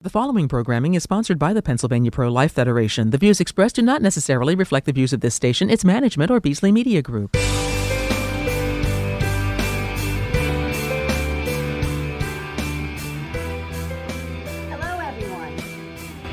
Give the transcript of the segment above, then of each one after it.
The following programming is sponsored by the Pennsylvania Pro-Life Federation. The views expressed do not necessarily reflect the views of this station, its management, or Beasley Media Group. Hello, everyone.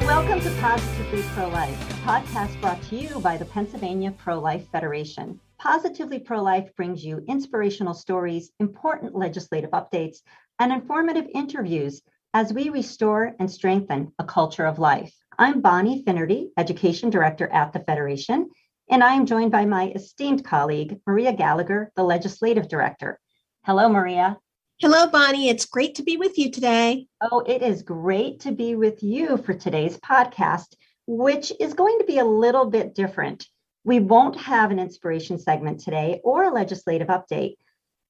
Welcome to Positively Pro-Life, a podcast brought to you by the Pennsylvania Pro-Life Federation. Positively Pro-Life brings you inspirational stories, important legislative updates, and informative interviews as we restore and strengthen a culture of life. I'm Bonnie Finnerty, Education Director at the Federation, and I am joined by my esteemed colleague, Maria Gallagher, the Legislative Director. Hello, Maria. Hello, Bonnie. It's great to be with you today. Oh, it is great to be with you for today's podcast, which is going to be a little bit different. We won't have an inspiration segment today or a legislative update.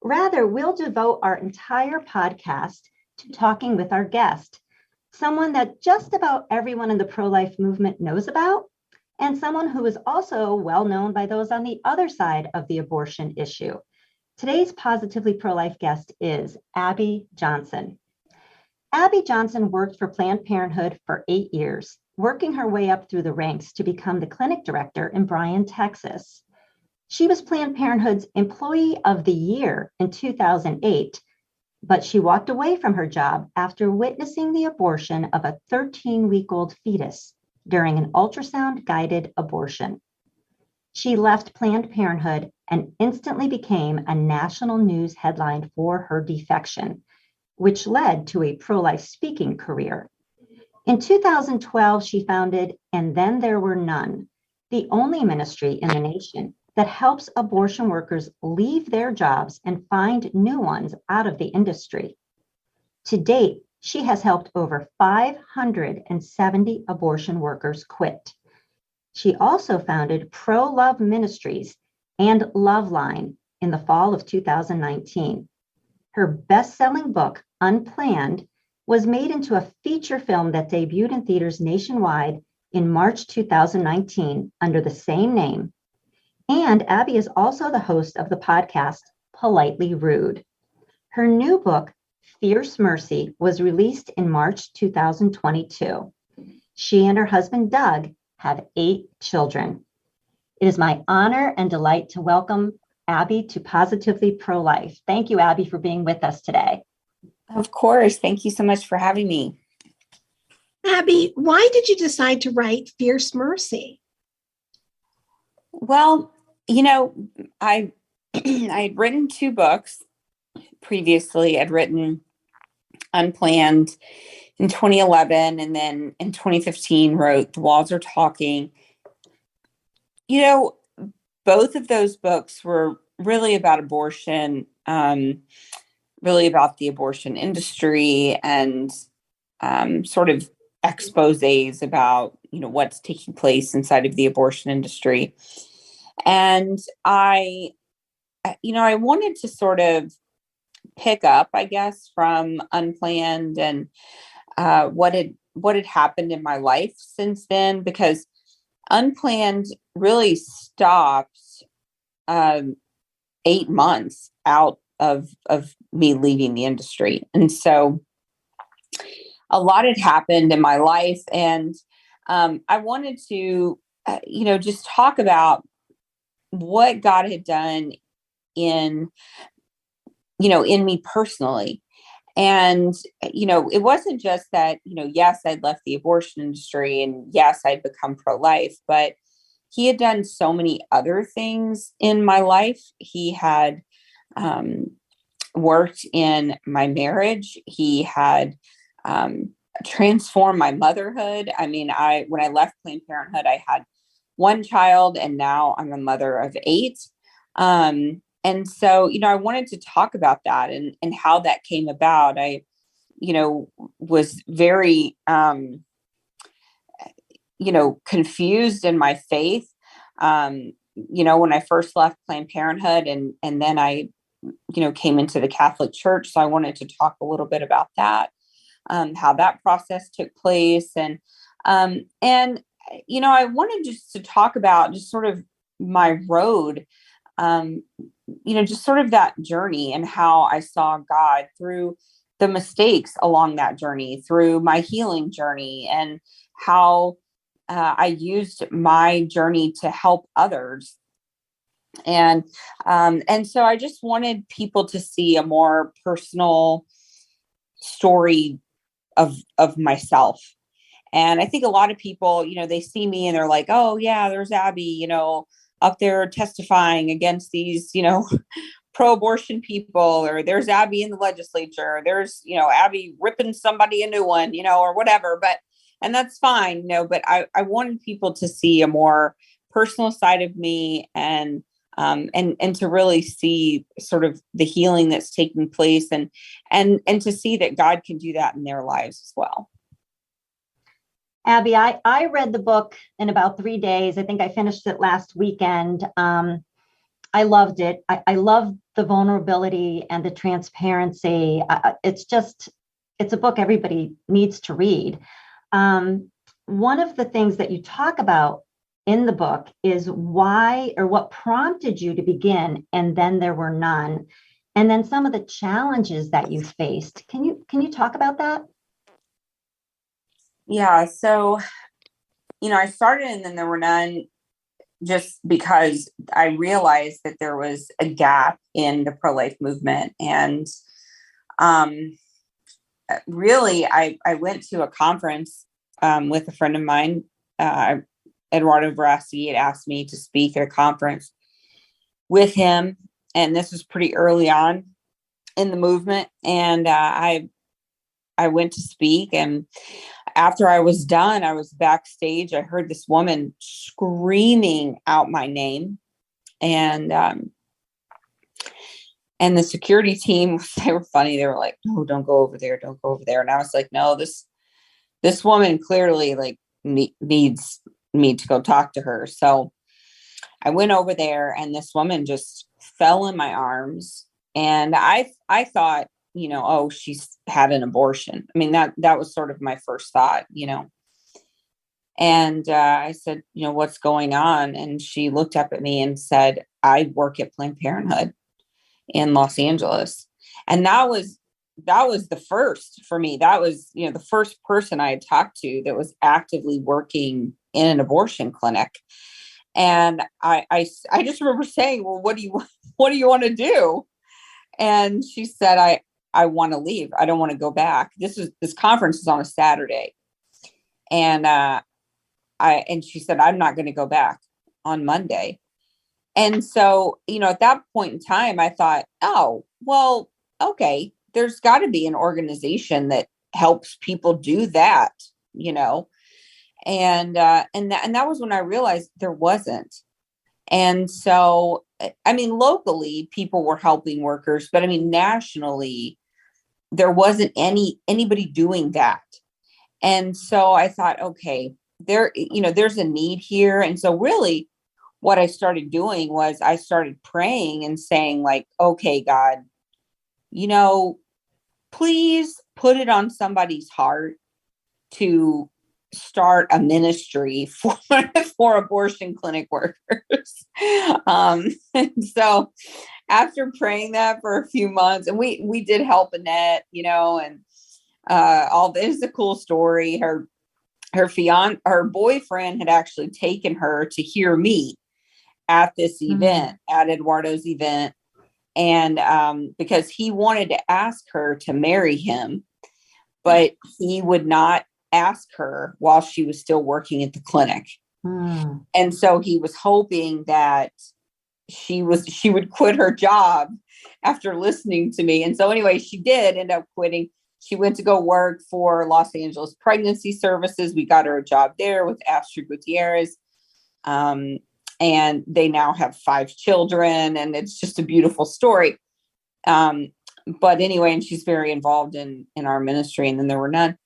Rather, we'll devote our entire podcast to talking with our guest, someone that just about everyone in the pro-life movement knows about, and someone who is also well known by those on the other side of the abortion issue. Today's Positively Pro-Life guest is Abby Johnson. Abby Johnson worked for Planned Parenthood for 8 years, working her way up through the ranks to become the clinic director in Bryan, Texas. She was Planned Parenthood's Employee of the Year in 2008, but she walked away from her job after witnessing the abortion of a 13-week-old fetus during an ultrasound-guided abortion. She left Planned Parenthood and instantly became a national news headline for her defection, which led to a pro-life speaking career. In 2012, she founded And Then There Were None, the only ministry in the nation that helps abortion workers leave their jobs and find new ones out of the industry. To date, she has helped over 570 abortion workers quit. She also founded Pro-Love Ministries and Loveline in the fall of 2019. Her best-selling book, Unplanned, was made into a feature film that debuted in theaters nationwide in March 2019 under the same name. And Abby is also the host of the podcast, Politely Rude. Her new book, Fierce Mercy, was released in March 2022. She and her husband, Doug, have 8 children. It is my honor and delight to welcome Abby to Positively Pro-Life. Thank you, Abby, for being with us today. Of course. Thank you so much for having me. Abby, why did you decide to write Fierce Mercy? Well, I I'd written 2 books previously. I'd written Unplanned in 2011, and then in 2015 wrote The Walls Are Talking. Both of those books were really about abortion, really about the abortion industry and sort of exposés about, what's taking place inside of the abortion industry. And I wanted to sort of pick up, I guess, from Unplanned and what had happened in my life since then, because Unplanned really stopped 8 months out of me leaving the industry. And so a lot had happened in my life, and I wanted to, just talk about what God had done in me personally. And, it wasn't just that, yes, I'd left the abortion industry and yes, I'd become pro-life, but he had done so many other things in my life. He had worked in my marriage. He had transformed my motherhood. I mean, when I left Planned Parenthood, I had 1 child, and now I'm a mother of 8. And so, I wanted to talk about that and how that came about. I, was very, confused in my faith, when I first left Planned Parenthood, and then I, came into the Catholic Church. So I wanted to talk a little bit about that, how that process took place. And I wanted just to talk about just sort of my road, just sort of that journey and how I saw God through the mistakes along that journey, through my healing journey, and how I used my journey to help others. And so I just wanted people to see a more personal story of myself. And I think a lot of people, they see me and they're like, oh yeah, there's Abby, up there testifying against these, pro-abortion people, or there's Abby in the legislature, there's, Abby ripping somebody a new one, or whatever. And that's fine, but I wanted people to see a more personal side of me, and to really see sort of the healing that's taking place, and to see that God can do that in their lives as well. Abby, I read the book in about 3 days. I think I finished it last weekend. I loved it. I love the vulnerability and the transparency. It's a book everybody needs to read. One of the things that you talk about in the book is why, or what prompted you to begin, and then there were none, and then some of the challenges that you faced. Can you talk about that? Yeah. So, I started and then there were none, just because I realized that there was a gap in the pro-life movement. And really, I went to a conference with a friend of mine, Eduardo Verassi, had asked me to speak at a conference with him. And this was pretty early on in the movement. And I went to speak, and after I was done, I was backstage. I heard this woman screaming out my name, and the security team, they were funny. They were like, "No, don't go over there. Don't go over there." And I was like, "No, this woman clearly needs me to go talk to her." So I went over there, and this woman just fell in my arms, and I thought, oh, she's had an abortion. I mean, that was sort of my first thought, And I said, what's going on? And she looked up at me and said, I work at Planned Parenthood in Los Angeles. And that was the first for me. That was, the first person I had talked to that was actively working in an abortion clinic. And I just remember saying, well, what do you want to do? And she said, I want to leave. I don't want to go back. This conference is on a Saturday. And and she said, I'm not going to go back on Monday. And so, at that point in time, I thought, oh, well, okay, there's got to be an organization that helps people do that, and that was when I realized there wasn't. And so, I mean, locally, people were helping workers, but I mean, nationally, there wasn't anybody doing that. And so I thought, okay, there's a need here. And so really what I started doing was I started praying and saying, like, okay, God, please put it on somebody's heart to start a ministry for abortion clinic workers. And so after praying that for a few months, and we did help Annette, and all this is a cool story. Her boyfriend had actually taken her to hear me at this event, at Eduardo's event. And because he wanted to ask her to marry him, but he would not ask her while she was still working at the clinic. And so he was hoping that she would quit her job after listening to me. And so anyway, she did end up quitting. She went to go work for Los Angeles Pregnancy Services. We got her a job there with Astrid Gutierrez. And they now have 5 children, and it's just a beautiful story. But anyway, and she's very involved in our ministry, and then there were none.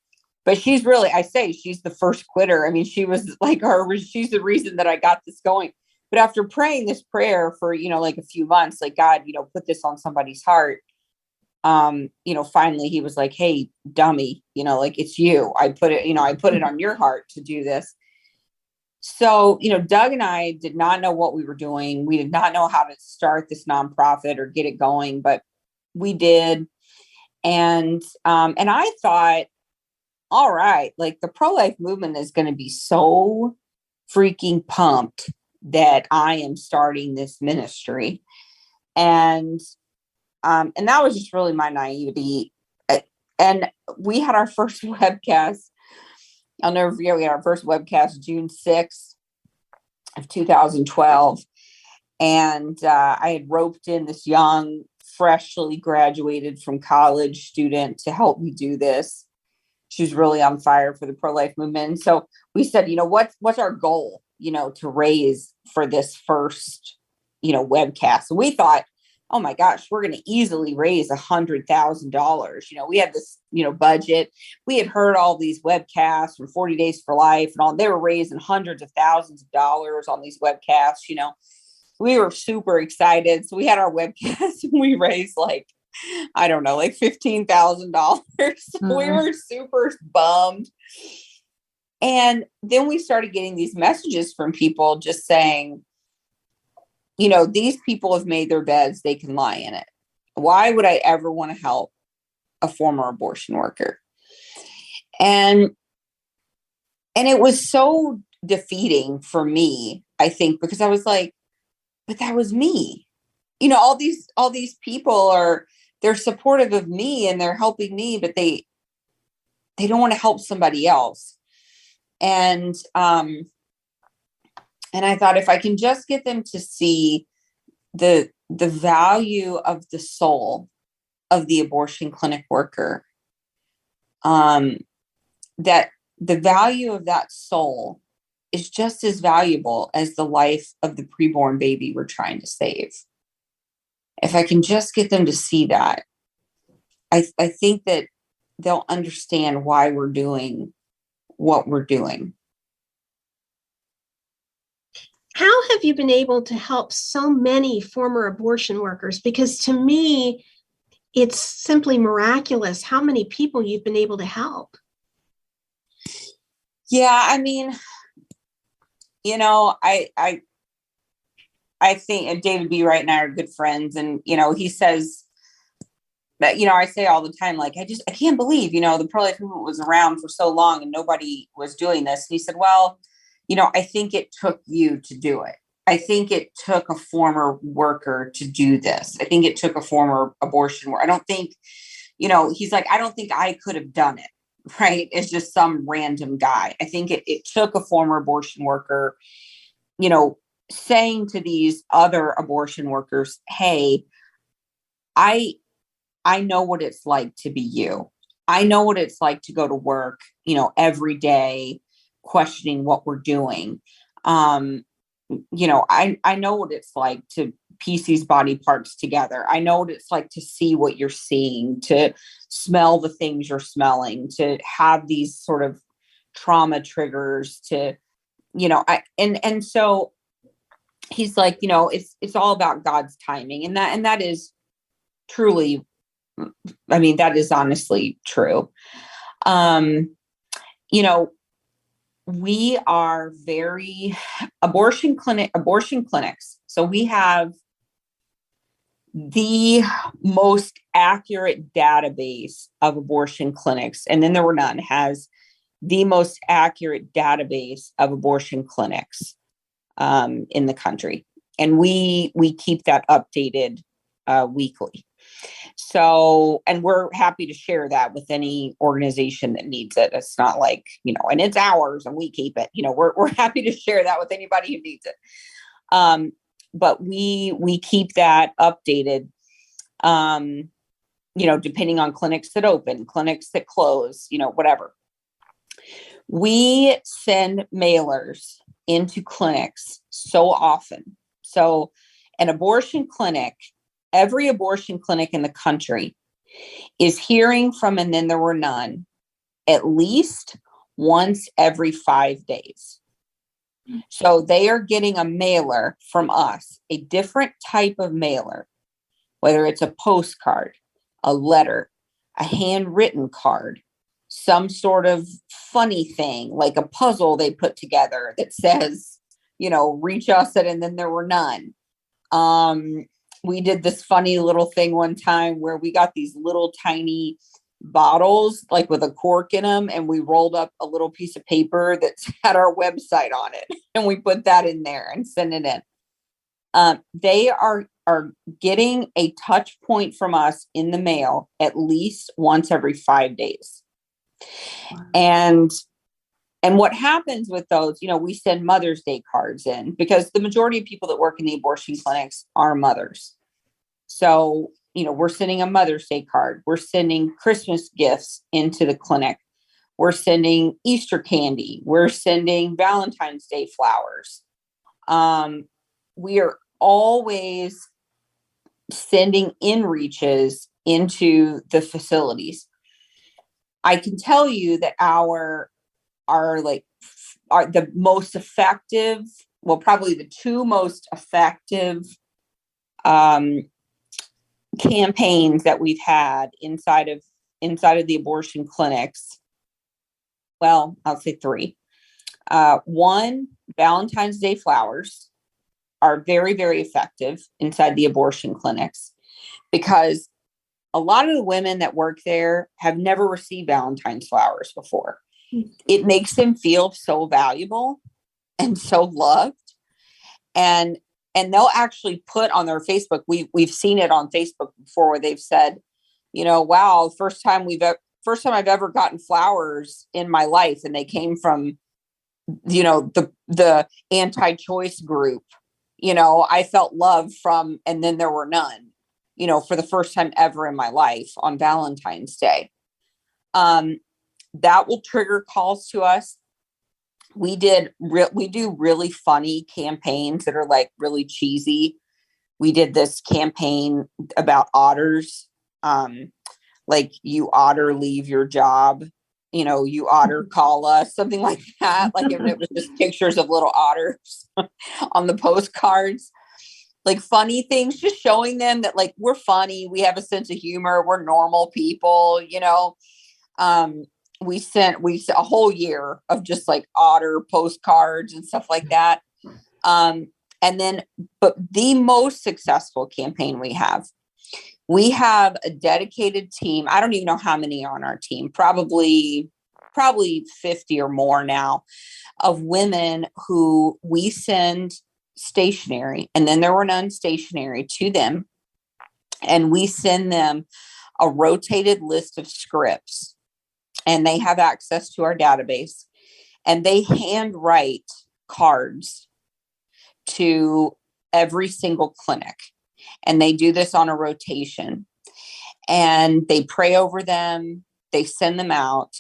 But she's really, she's the first quitter. I mean, she was like she's the reason that I got this going. But after praying this prayer for, like a few months, like, God, put this on somebody's heart. Finally he was like, hey, dummy, like, it's you. I put it on your heart to do this. So, Doug and I did not know what we were doing. We did not know how to start this nonprofit or get it going, but we did. And I thought, all right, like the pro-life movement is going to be so freaking pumped that I am starting this ministry. And that was just really my naivety. And we had our first webcast. I'll never forget. We had our first webcast June 6th of 2012. And I had roped in this young, freshly graduated from college student to help me do this. She was really on fire for the pro-life movement. And so we said, what's our goal, to raise for this first, webcast. And we thought, oh my gosh, we're going to easily raise $100,000. We had this, budget. We had heard all these webcasts from 40 Days for Life and all. They were raising hundreds of thousands of dollars on these webcasts. We were super excited. So we had our webcast and we raised I don't know, $15,000. We were super bummed. And then we started getting these messages from people just saying, these people have made their beds, they can lie in it. Why would I ever want to help a former abortion worker? And it was so defeating for me, I think, because I was like, but that was me. All these people they're supportive of me and they're helping me, but they don't want to help somebody else. And I thought, if I can just get them to see the value of the soul of the abortion clinic worker, that the value of that soul is just as valuable as the life of the preborn baby we're trying to save. If I can just get them to see that, I think that they'll understand why we're doing what we're doing. How have you been able to help so many former abortion workers? Because to me, it's simply miraculous how many people you've been able to help. Yeah, I mean, I think David B. Wright and I are good friends. And, he says that, I say all the time, I can't believe, the pro-life movement was around for so long and nobody was doing this. And he said, well, I think it took you to do it. I think it took a former worker to do this. I think it took a former abortion worker. I don't think, he's like, I don't think I could have done it. Right. It's just some random guy. I think it took a former abortion worker, saying to these other abortion workers, hey, I know what it's like to be you. I know what it's like to go to work, every day, questioning what we're doing. I know what it's like to piece these body parts together. I know what it's like to see what you're seeing, to smell the things you're smelling, to have these sort of trauma triggers, to, and so he's like, it's all about God's timing. And that is truly, that is honestly true. We are very abortion clinics. So we have the most accurate database of abortion clinics. And Then There Were None has the most accurate database of abortion clinics in the country. And we keep that updated weekly. So, and we're happy to share that with any organization that needs it. It's not like, and it's ours and we keep it, we're happy to share that with anybody who needs it. But we keep that updated, depending on clinics that open, clinics that close, whatever. We send mailers into clinics so often. So an abortion clinic, every abortion clinic in the country is hearing from And Then There Were None at least once every 5 days. So they are getting a mailer from us, a different type of mailer, whether it's a postcard, a letter, a handwritten card, some sort of funny thing, like a puzzle they put together that says, reach us at And Then There Were None. we did this funny little thing one time where we got these little tiny bottles, like with a cork in them, and we rolled up a little piece of paper that had our website on it, and we put that in there and sent it in. They are getting a touch point from us in the mail at least once every 5 days. Wow. And what happens with those, we send Mother's Day cards in, because the majority of people that work in the abortion clinics are mothers. So, we're sending a Mother's Day card. We're sending Christmas gifts into the clinic. We're sending Easter candy. We're sending Valentine's Day flowers. We are always sending in-reaches into the facilities. I can tell you that our the most effective, well, probably the two most effective campaigns that we've had inside of the abortion clinics. Well, I'll say three. One, Valentine's Day flowers are very, very effective inside the abortion clinics, because a lot of the women that work there have never received Valentine's flowers before. It makes them feel so valuable and so loved. And they'll actually put on their Facebook, we've seen it on Facebook before, where they've said, wow, first time I've ever gotten flowers in my life. And they came from, the anti-choice group. I felt love from, and then there were none, for the first time ever in my life on Valentine's Day. That will trigger calls to us. We do really funny campaigns that are like really cheesy. We did this campaign about otters. Like, you otter, leave your job. You otter, call us, something like that. Like, it was just pictures of little otters on the postcards, like funny things, just showing them that, like, we're funny. We have a sense of humor. We're normal people, we sent a whole year of just like otter postcards and stuff like that. But the most successful campaign we have a dedicated team. I don't even know how many are on our team, probably 50 or more now, of women who we send stationery, and then there were none stationery to them. And we send them a rotated list of scripts, and they have access to our database, and they handwrite cards to every single clinic. And they do this on a rotation, and they pray over them. They send them out.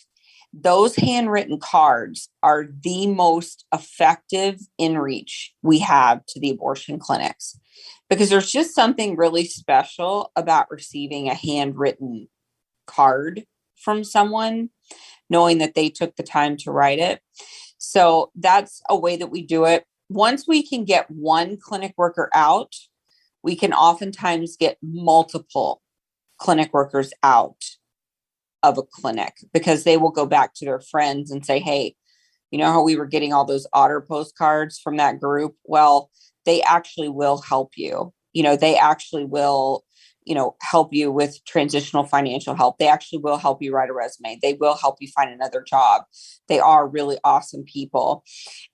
Those handwritten cards are the most effective in-reach we have to the abortion clinics, because there's just something really special about receiving a handwritten card from someone, knowing that they took the time to write it. So that's a way that we do it. Once we can get one clinic worker out, we can oftentimes get multiple clinic workers out of a clinic, because they will go back to their friends and say, hey, how we were getting all those otter postcards from that group? Well, they actually will help you. They actually will, help you with transitional financial help. They actually will help you write a resume. They will help you find another job. They are really awesome people.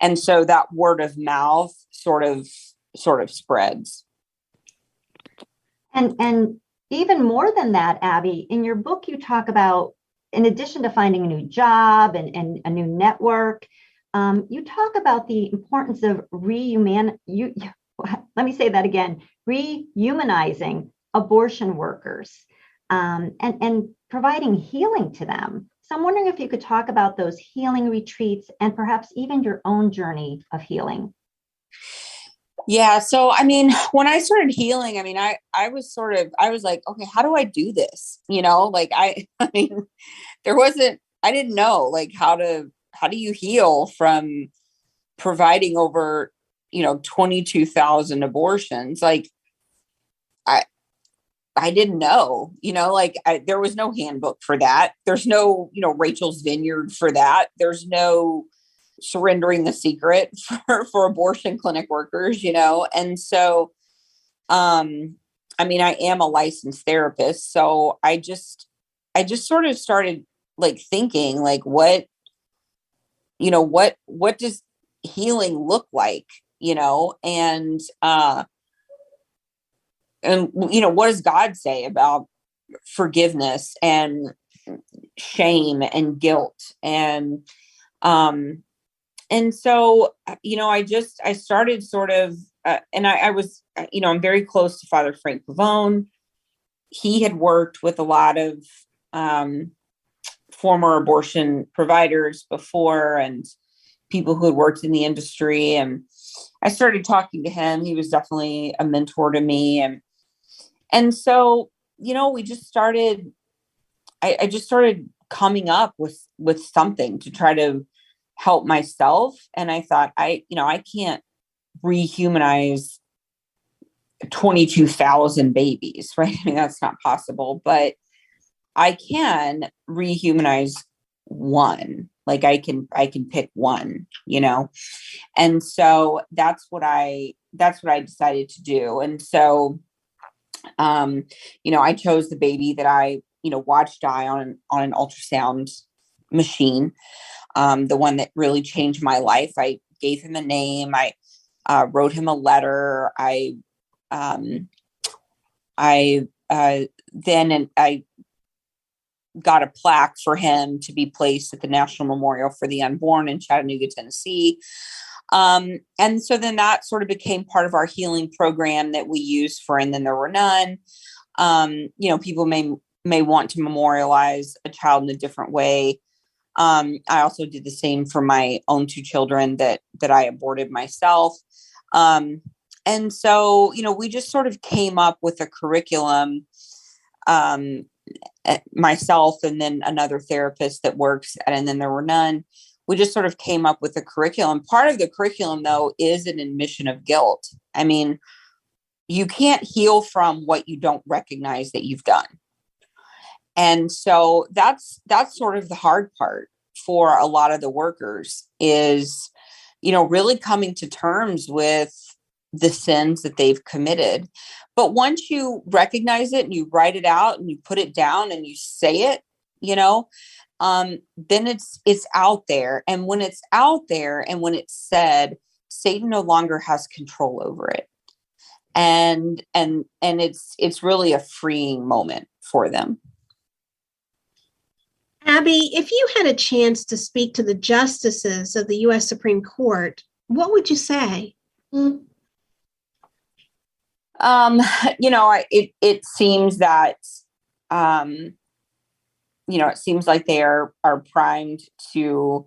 And so that word of mouth sort of spreads. And even more than that, Abby, in your book, you talk about, in addition to finding a new job and a new network, you talk about the importance of rehumanizing abortion workers and providing healing to them. So I'm wondering if you could talk about those healing retreats and perhaps even your own journey of healing. Yeah. So, when I started healing, I was like, okay, how do I do this? I didn't know, like, how do you heal from providing over, 22,000 abortions? Like, I didn't know, there was no handbook for that. There's no, Rachel's Vineyard for that. There's no surrendering the secret for abortion clinic workers, And so, I mean, I am a licensed therapist, so I just sort of started like thinking like what does healing look like, and what does God say about forgiveness and shame and guilt um and so I started sort of and I was I'm very close to Father Frank Pavone. He had worked with a lot of um former abortion providers before and people who had worked in the industry, and I started talking to him. He was definitely a mentor to me, and so we just started I just started coming up with something to try to help myself. And I thought, I can't rehumanize 22,000 babies, right? I mean, that's not possible, but I can rehumanize one. Like I can pick one, and so that's what I decided to do. And so I chose the baby that I watched die on an ultrasound machine, the one that really changed my life. I gave him a name. I wrote him a letter. Um, I then I got a plaque for him to be placed at the National Memorial for the Unborn in Chattanooga, Tennessee. And so then that sort of became part of our healing program that we use for And Then There Were None. People may want to memorialize a child in a different way. I also did the same for my own two children that I aborted myself. And so, we just sort of came up with a curriculum, myself and then another therapist that works at And Then There Were None. We just sort of came up with a curriculum. Part of the curriculum, though, is an admission of guilt. I mean, you can't heal from what you don't recognize that you've done. And so that's sort of the hard part for a lot of the workers is, really coming to terms with the sins that they've committed. But once you recognize it and you write it out and you put it down and you say it, then it's out there. And when it's out there and when it's said, Satan no longer has control over it. And it's really a freeing moment for them. Abby, if you had a chance to speak to the justices of the U.S. Supreme Court, what would you say? It seems that, it seems like they are primed to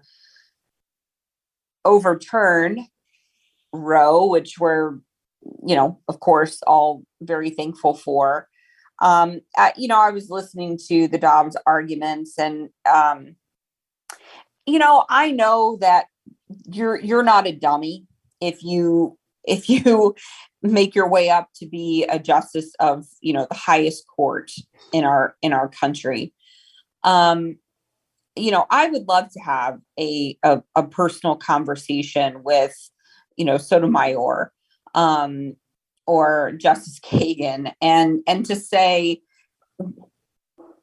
overturn Roe, which we're, of course, all very thankful for. I was listening to the Dobbs arguments and, I know that you're not a dummy if you make your way up to be a justice of, the highest court in our country. I would love to have a personal conversation with, Sotomayor, or Justice Kagan and to say,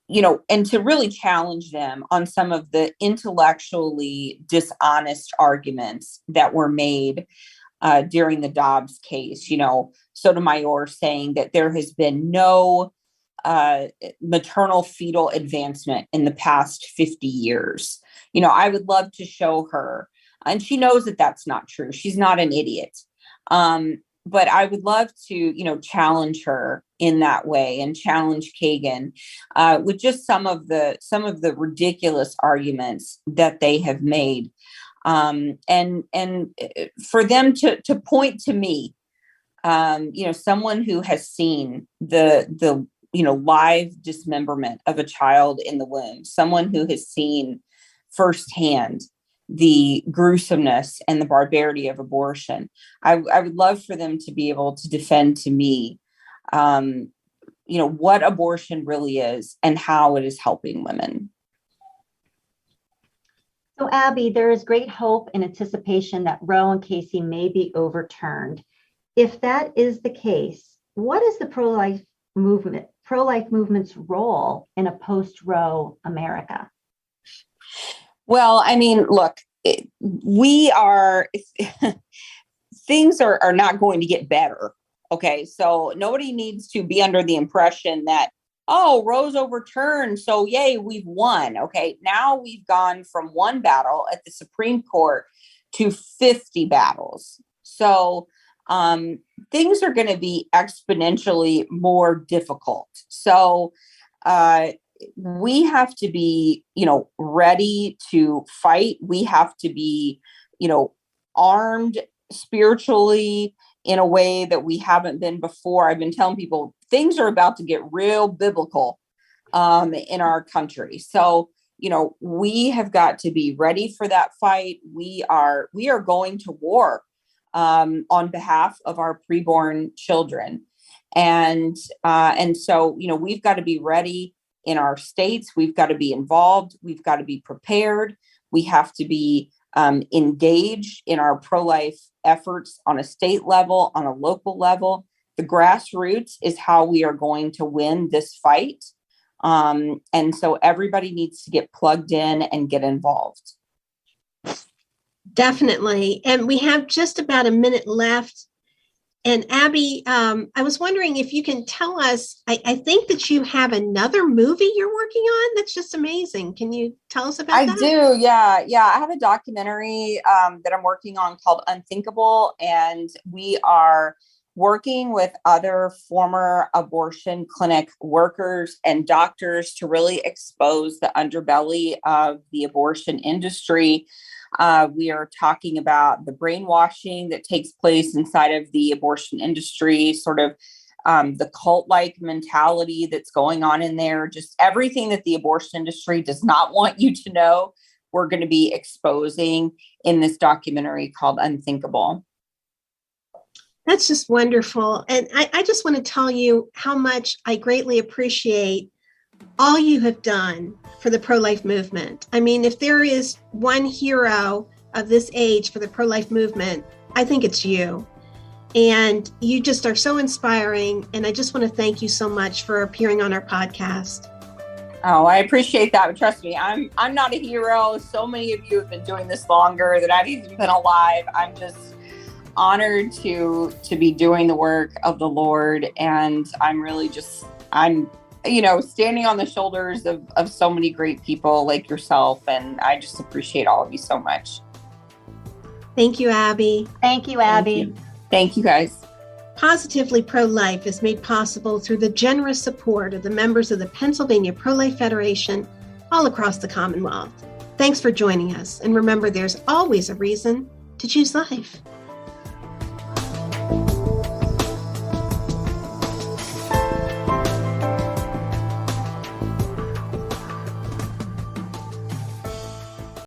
and to really challenge them on some of the intellectually dishonest arguments that were made during the Dobbs case. Sotomayor saying that there has been no maternal fetal advancement in the past 50 years. I would love to show her, and she knows that that's not true. She's not an idiot. But I would love to, challenge her in that way and challenge Kagan with just some of the ridiculous arguments that they have made. And for them to point to me, someone who has seen the live dismemberment of a child in the womb, someone who has seen firsthand the gruesomeness and the barbarity of abortion. I would love for them to be able to defend to me, what abortion really is and how it is helping women. So, Abby, there is great hope and anticipation that Roe and Casey may be overturned. If that is the case, what is the pro-life pro-life movement's role in a post-Roe America? Well, I mean, look, we are, things are not going to get better. Okay. So nobody needs to be under the impression that, oh, Roe's overturned, so yay, we've won. Okay. Now we've gone from one battle at the Supreme Court to 50 battles. So things are going to be exponentially more difficult. So we have to be, ready to fight. We have to be, armed spiritually in a way that we haven't been before. I've been telling people things are about to get real biblical in our country. So, we have got to be ready for that fight. We are going to war on behalf of our preborn children. And so, we've got to be ready in our states. We've got to be involved. We've got to be prepared. We have to be engaged in our pro-life efforts on a state level, on a local level. The grassroots is how we are going to win this fight. And so everybody needs to get plugged in and get involved. Definitely. And we have just about a minute left. And Abby, I was wondering if you can tell us, I think that you have another movie you're working on. That's just amazing. Can you tell us about that? I do. Yeah. I have a documentary that I'm working on called Unthinkable. And we are working with other former abortion clinic workers and doctors to really expose the underbelly of the abortion industry. We are talking about the brainwashing that takes place inside of the abortion industry, sort of the cult-like mentality that's going on in there, just everything that the abortion industry does not want you to know. We're going to be exposing in this documentary called Unthinkable. That's just wonderful. And I just want to tell you how much I greatly appreciate all you have done for the pro-life movement. I mean, if there is one hero of this age for the pro-life movement, I think it's you. And you just are so inspiring. And I just want to thank you so much for appearing on our podcast. Oh, I appreciate that. But trust me, I'm not a hero. So many of you have been doing this longer than I've even been alive. I'm just honored to be doing the work of the Lord. And I'm really I'm standing on the shoulders of so many great people like yourself. And I just appreciate all of you so much. Thank you, Abby. Thank you, Abby. Thank you, guys. Positively Pro-Life is made possible through the generous support of the members of the Pennsylvania Pro-Life Federation all across the Commonwealth. Thanks for joining us. And remember, there's always a reason to choose life.